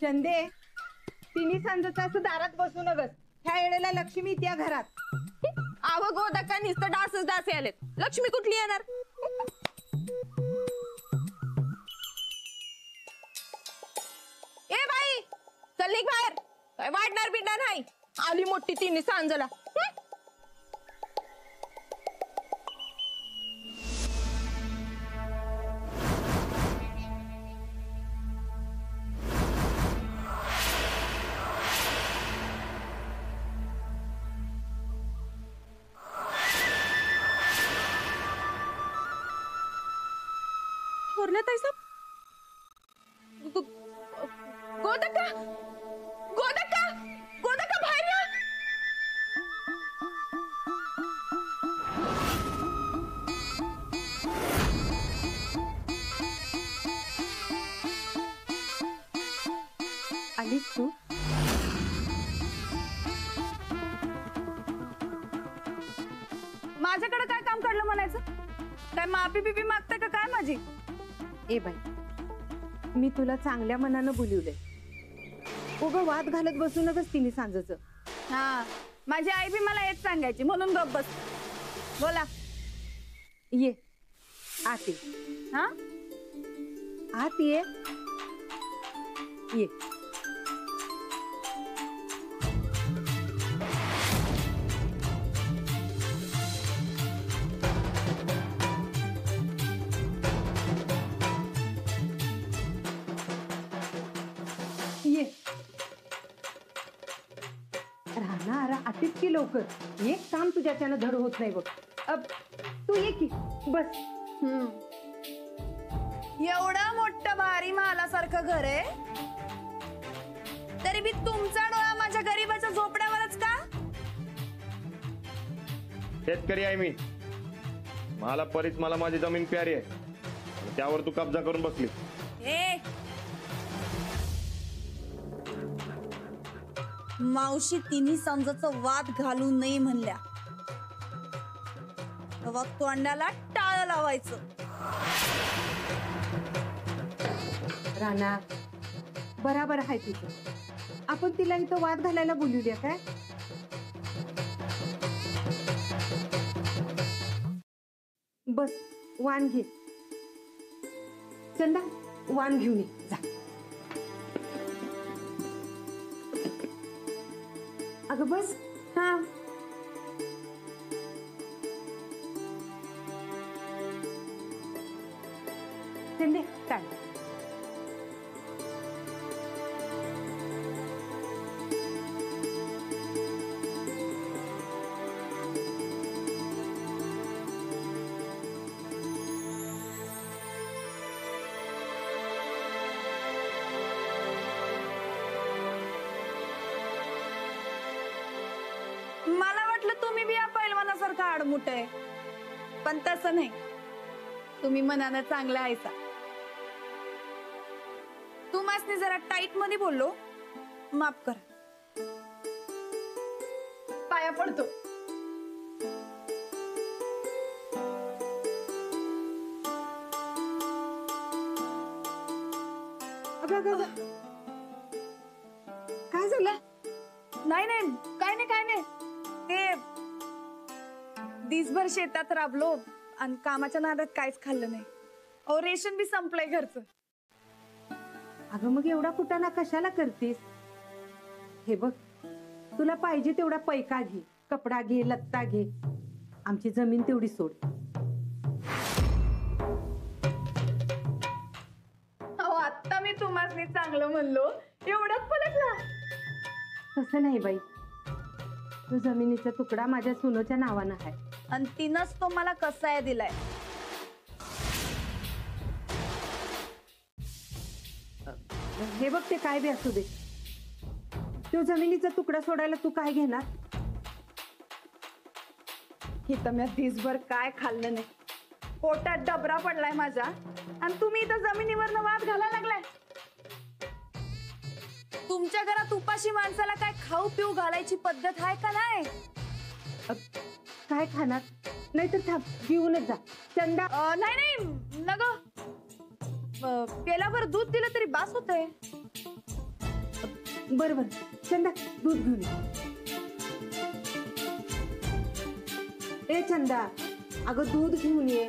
चंदे, तिन्ही सांजचा असं दारात बसू नगस. ह्या वेळेला लक्ष्मी त्या घरात. आव गोदका नुसतं डासच डास आलेत. लक्ष्मी कुठली येणार? ए बाई, चल निघ बाहेर. काय वाढणार बिडणार नाही. आली मोठी तिन्ही सांजला. गोदका गोदका गोदका बाहेर या. आलीस तू? माझ्याकडे काय काम काढलं म्हणायचं? काय माफी बिपी मागताय का काय माझी? ए बाई, मी तुला चांगल्या मनानं बोलवलंय. उगं वाद घालत बसू नकस तिन्ही सांजचं. हा, माझी आई बी मला हेच सांगायची म्हणून गप बस. बोला. ये आत ये. हा, आत ये. ये. ये. राहणार आतीच की लवकर. एक काम तुझ्याच्यानं धड होत नाही बघ. अब तू ये की बस. एवढं मोठं भारी महालासारखं घर आहे तरी बी तुमचा डोळा माझ्या गरीबाच्या झोपड्यावरच का? शेतकरी आहे मी. मला परीच मला माझी जमीन प्यारी आहे. त्यावर तू कब्जा करून बसली. ए मावशी तिन्ही समजाचं वाद घालू नये म्हणल्या तेव्हा तोंडाला टाळ लावायचं. राणा बराबर आहे तिचं. आपण तिला इथं वाद घालायला बोलूया काय? बस वाण घे. चंदा वाण घेऊन ये जा. अगं बस. हा चंदे काय मला वाटलं तुम्ही बी या पैलवानासारखं आडमुठ आहे पण तसं नाही. तुम्ही मनानं चांगला आहेसा. तुम्हासनी जरा टाईट मध्ये बोललो माफ करा. पाया पडतो. काय झालं? नाही नाही काय नाही काय नाही. ते दिसभर शेतात राबलो आणि कामाच्या नादात काहीच खाल्लं नाही. अहो रेशन बी संपलंय घरचं. अगं मग एवढा कुटाणा कशाला करतेस? हे बघ, तुला पाहिजे तेवढा पैका घे, कपडा घे, लत्ता घे. आमची जमीन तेवढी सोड. अहो आता मी तुम्हाला चांगलं म्हणलो एवढंच पलटला. तसं नाही बाई. तो जमिनीचा तुकडा माझ्या सुनोच्या नावानं आहे आणि तिनंच तो मला कसाय दिलाय. हे बघ, ते काय बी असू दे. तो जमिनीचा तुकडा सोडायला तू काय घेणार? इथं मी दिसभर काय खाल्लं नाही. पोटात डबरा पडलाय माझ्या आणि तुम्ही इथं जमिनीवरनं वाद घालायला लागलाय. तुमच्या घरात उपाशी माणसाला काय खाऊ पिऊ घालायची पद्धत आहे का नाही? काय खाणार? नाहीतर थांब, घेऊनच जा. चंदा नाही नाही नग पेलावर दूध दिलं तरी बास होतंय. बरं बरं चंदा दूध घेऊन ये. ए चंदा अगं दूध घेऊन ये.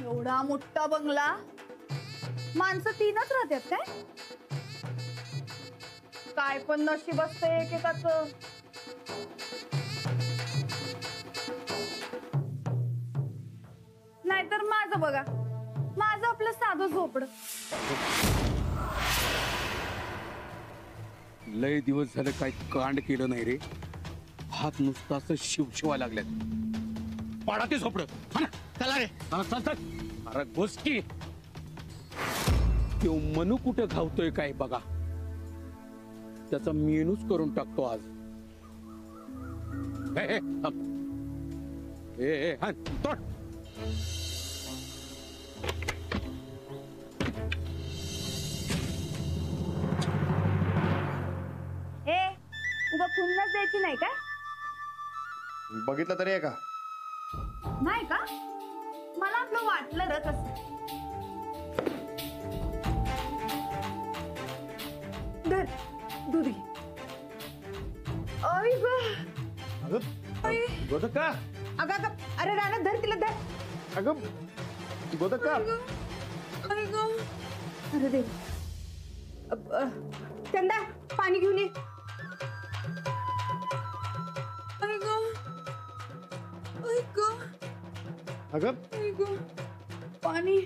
एवढा मोठा बंगला, माणसं तीनच राहतात काय? काय पण नशीब असते एकेकाचं. नाहीतर माझं बघा, माझं आपलं साधं झोपड. लय दिवस झालं काय कांड केलं नाही रे. हात नुसता असं शिवशिवा लागल्यात. पाडा ते झोपड. चला रे. चल चल. अरे गोष्टी तो मनू कुठं घावतोय काय बघा. त्याचा मेनूच करून टाकतो आज. तोड. ए उगा खुन्नस द्यायची नाही काय? बघितलं तरी आहे का? नाही का? मला आपलं वाटलं र तसं. धर दूध घे. आई ग, अगं गोदका, अगं अगं अरे राणा धर तिला धर. अगं गोदका. आई ग. अरे देव. चंदा पाणी घेऊन ये. आई ग. आई ग. अगं आई ग. पाणी.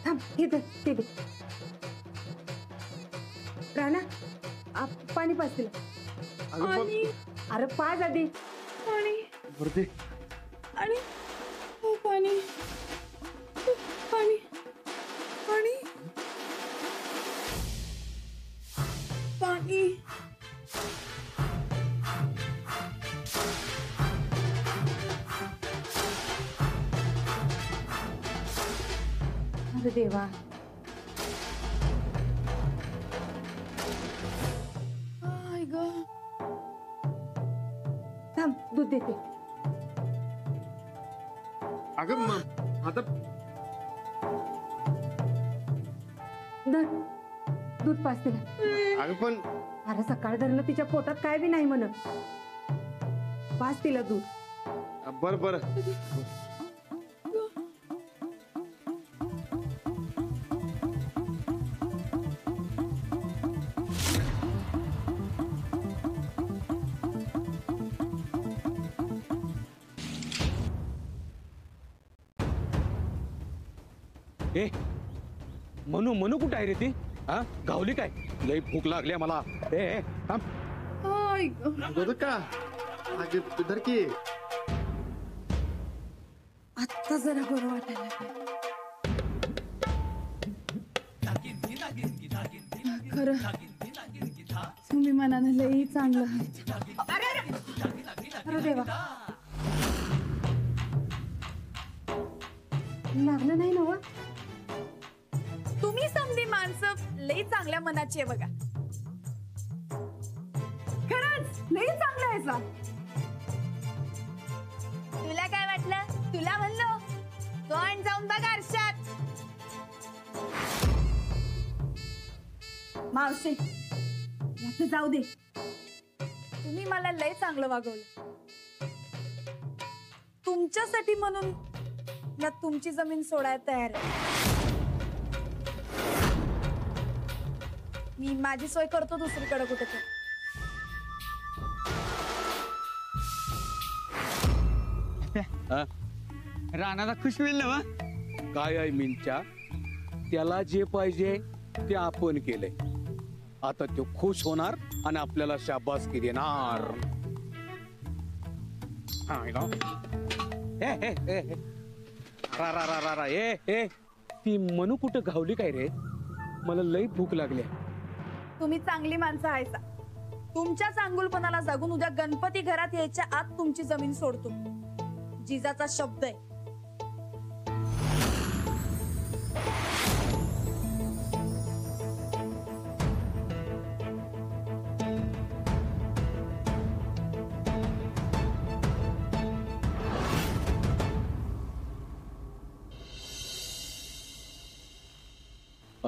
थांब हे धर ते दे. राणा पाणी पाच तिला. अगं पाणी. अरे पाच आधी. पाणी. वरती आणि हो पाणी. पाणी. पाणी. पाणी. अरे देवा. आई ग. थांब दूध देते. अगं आता धर दूध पाच तिला. अगं पण अरे सकाळ धरणं तिच्या पोटात काय बी नाही म्हण. पाच तिला दूध. बरं बरं. ए मनू मनू कुठं आहे रे ती? हा गावली काय? लय भूक लागली मला. ए थांब. आई ग. गोदका अगं धर की. आत्ता जरा बरं वाटायला खरं. तुम्ही मनाने लई चांगलं आहात. अरे देवा. लागलं नाही ना. तुम्ही समधी माणसं लई चांगल्या मनाची आहे बघा. खरंच लई चांगलं आहे सा. तुला काय वाटलं? तुला म्हणलो कोण जाऊन बघ आरशात. मावशी याचं जाऊ दे. तुम्ही मला लय चांगलं वागवलं. तुमच्यासाठी म्हणून मी तुमची जमीन सोडायला तयार आहे. मी माझी सोय करतो दुसरीकडे कुठे तरी. हा? राणाला खुश होईल ना वा? काय आहे मिनच्या? त्याला जे पाहिजे ते आपण केलंय. आता तो खुश होणार आणि आपल्याला शाबासकी देणार. हा, हे गाव. रा रा रा रा रा. ती मनू कुठं घावली काय रे? मला लई भूक लागली. तुम्ही चांगली माणसं आहेसा. तुमच्या चांगुलपणाला जगून उद्या गणपती घरात यायच्या आत तुमची जमीन सोडतो. जिजाचा शब्द आहे.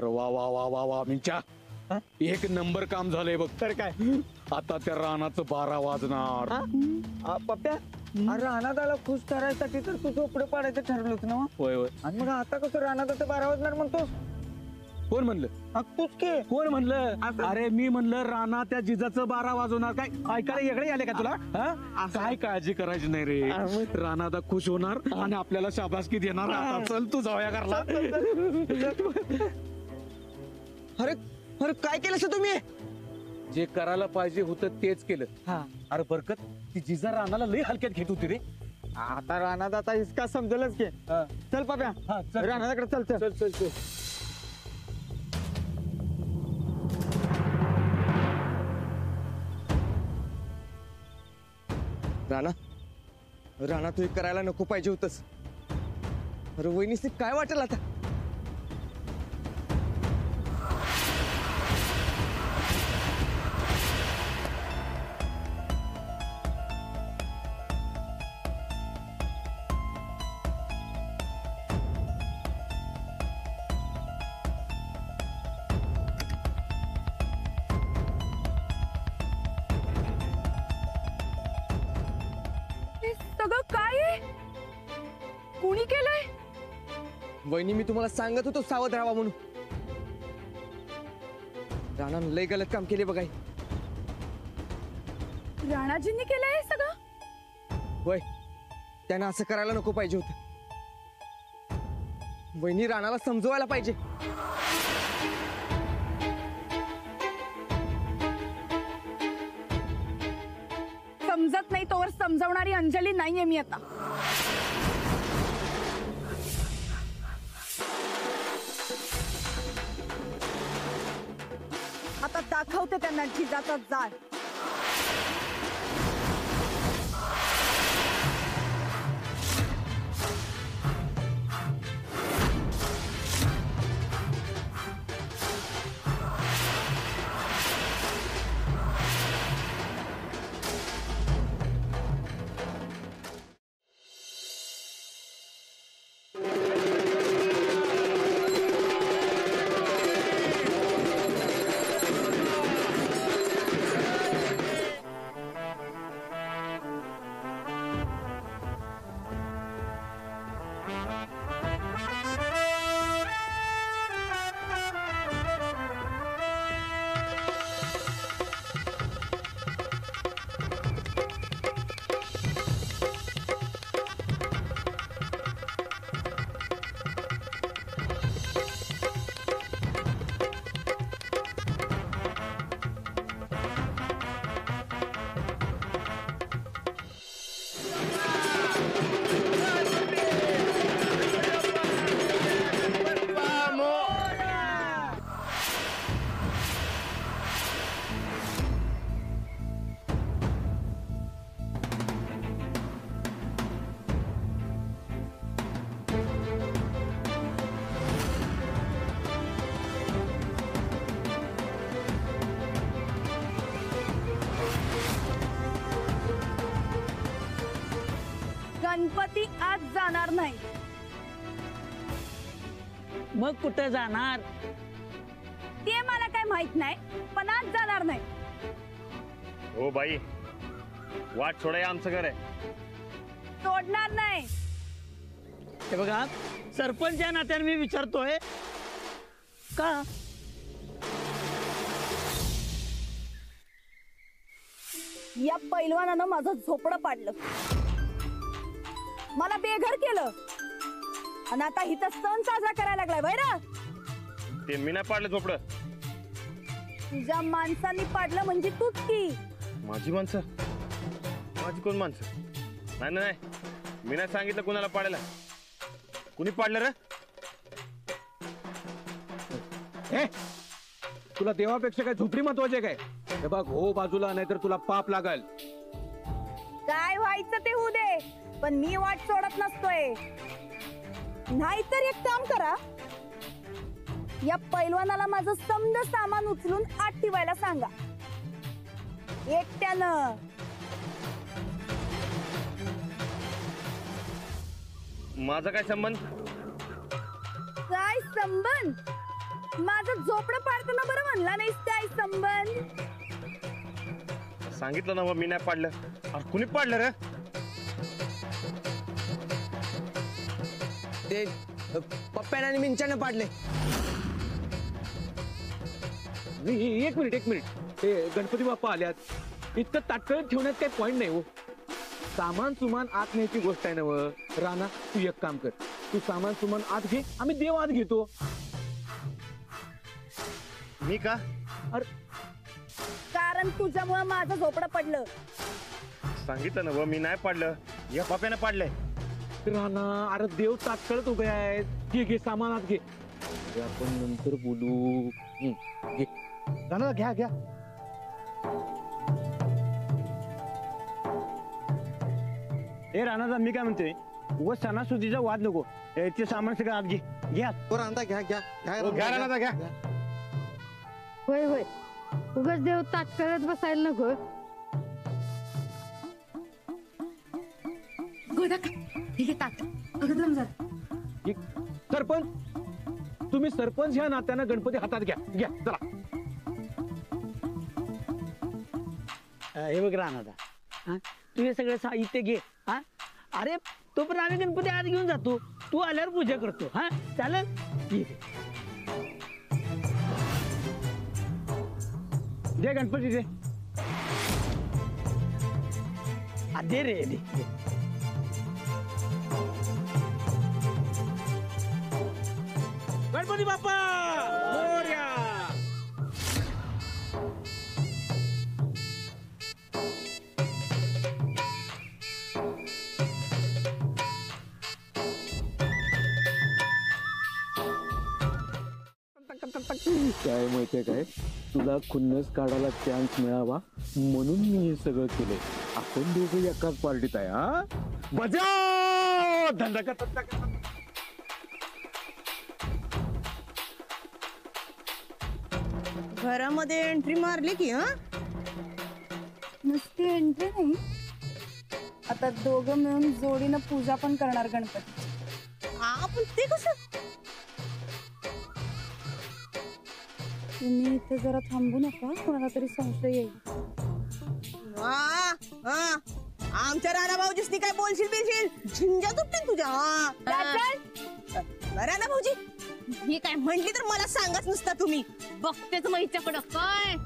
अरे वा वा वा वा वा मिंचा एक नंबर काम झालंय बघ. तर काय आता त्या रानाचं 12 वाजणार. पप्प्या अरे रानात आला खुश करायसाठी तर तू झोपडं पाडायचं ठरवलंच ना. होय होय. आणि मग आता कसं रानात आता 12 वाजणार म्हणतोस. कोण म्हणलं? तूच की कोण म्हणलं? असं- अरे मी म्हणलं राणा त्या जिजाचं 12 वाजवणार. काय ऐकायला वेगळे आले का तुला? हा? काय काळजी करायची नाही रे. राणा आता खुश होणार आणि आपल्याला शाबासकी देणार. आता चल तू जाऊया घरला. अरे अरे काय केलं तुम्ही? जे करायला पाहिजे होतं तेच केलं. अरे बरकत ती जिजा रानाला लई हलक्यात घेत होती रे. आता रानात आता इसका समजेलच की. चल पप्या चल. रानाकडे चल चल. चल चल चल. राणा राणा तू हे करायला नको पाहिजे होतस. अरे वहिनीस काय वाटेल आता? हे सगळं काय आहे? कुणी केलंय? वहिनी मी तुम्हाला सांगत होतो सावध राहावा म्हणून. राणा लय गलत काम केले बघाय. राणाजींनी केलंय हे सगळं? वय त्यानं असं करायला नको पाहिजे होतं. वहिनी राणाला समजवायला पाहिजे. समजत नाही तोवर समजवणारी अंजली नाहीये मी आता. आता दाखवते त्यांना जिजाचा जाळ. गणपती आज जाणार नाही. मग कुठं जाणार? ते मला काय माहित नाही, पण आज जाणार नाही. हो बाई, वाट सोडाय आमचं घर आहे. सोडणार नाही. हे बघा सरपंच या नात्याने मी विचारतोय का या पैलवानानं माझं झोपडं पाडलं, मला बेघर केलं आणि आता इथं सण साजरा करायला लागलाय. बैरा ते मी नाही पाडलं झोपडं. तुझ्या माणसांनी पाडलं म्हणजे तूच की. माझी माणसं? माझी कोण माणसं? नाही नाही, मी नाही सांगितलं कुणाला पाडायला. कुणी पाडलं रे? हे तुला देवापेक्षा काय झोपडी महत्वाची आहे काय? हे बघ हो बाजूला, नाहीतर तुला पाप लागल. काय व्हायचं ते होऊ दे, पण मी वाट सोडत नसतोय. नाहीतर एक काम करा, या पैलवानाला माझं समद सामान उचलून आत ठेवायला सांगा एकट्यानं. माझा काय संबंध? काय संबंध? माझं झोपडं पाडताना बरं म्हणला नाहीस काय संबंध? सांगितलं ना मग मी नाही पाडलं. अरे कुणी पाडलं रे? ते पप्प्यानं आणि मिंच्यानं पाडले. एक मिनिट ते गणपती बाप्पा आल्यात, इतकं ताटकळत ठेवण्यात काही पॉईंट नाही हो. सामान सुमान आत न्यायची गोष्ट आहे ना व. राणा तू एक काम कर, तू सामान सुमान आत घे, आम्ही देव आत घेतो. मी का? कारण तुझ्यामुळे माझं झोपडं पडलं. सांगितलं ना मी नाही पाडलं. या पप्यानं पाडलंय. राणा अरे देव ताटकळत उभे आहेत. घे सामान आत घे, ते आपण नंतर बोलू. घे राणा घ्या. ए राणादा मी काय म्हणतोय, व सणासुदीचा वाद नको. ते सामान सगळं आत घे. घ्या. रांधा घ्या हो, घ्या राणा घ्या. होय उगाच देव ताटकळत बसायला नको. गोदा का ठीक आहे ताट अगदम जा. सरपंच, तुम्ही सरपंच ह्या नात्यानं गणपती हातात घ्या चला. हे बघ राणादा, तू हे सगळं साहित्य घे. हा अरे तो पण आम्ही गणपती आत घेऊन जातो, तू आल्यावर पूजा करतो. हा चालेल. दे गणपती दे. दे रे दे. गणपती बाप्पा मोरया. काय माहितीये काय, तुला खुन्नस काढायला चान्स मिळावा म्हणून मी हे सगळं केलंय. आपण दोघं एकाच पार्टीत आहे. हा बजाव धंदा करतात. घरामध्ये एंट्री मारली की नुसती एंट्री नाही, आता दोघं मिळून जोडीनं पूजा पण करणार गणपती. पण ते कसं? तुम्ही इथे जरा थांबू नका, कोणाला तरी संशय येईल. आमच्या राणा भाऊजीसनी काय बोलशील बिलशील, झिंजा तुटतील तुझ्या. राणा भाऊजी ही काय म्हणली तर मला सांगाच नुसता तुम्ही. बघतेच मग हिच्याकडं काय.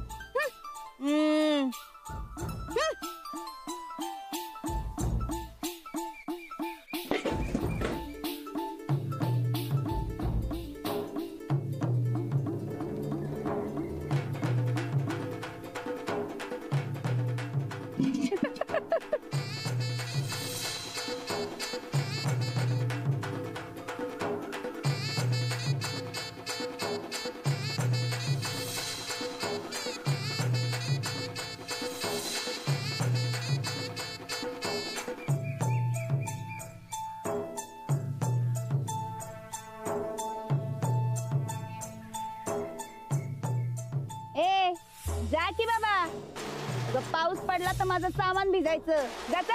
जा की बाबा, पाऊस पडला तर माझं सामान भिजायचं. जात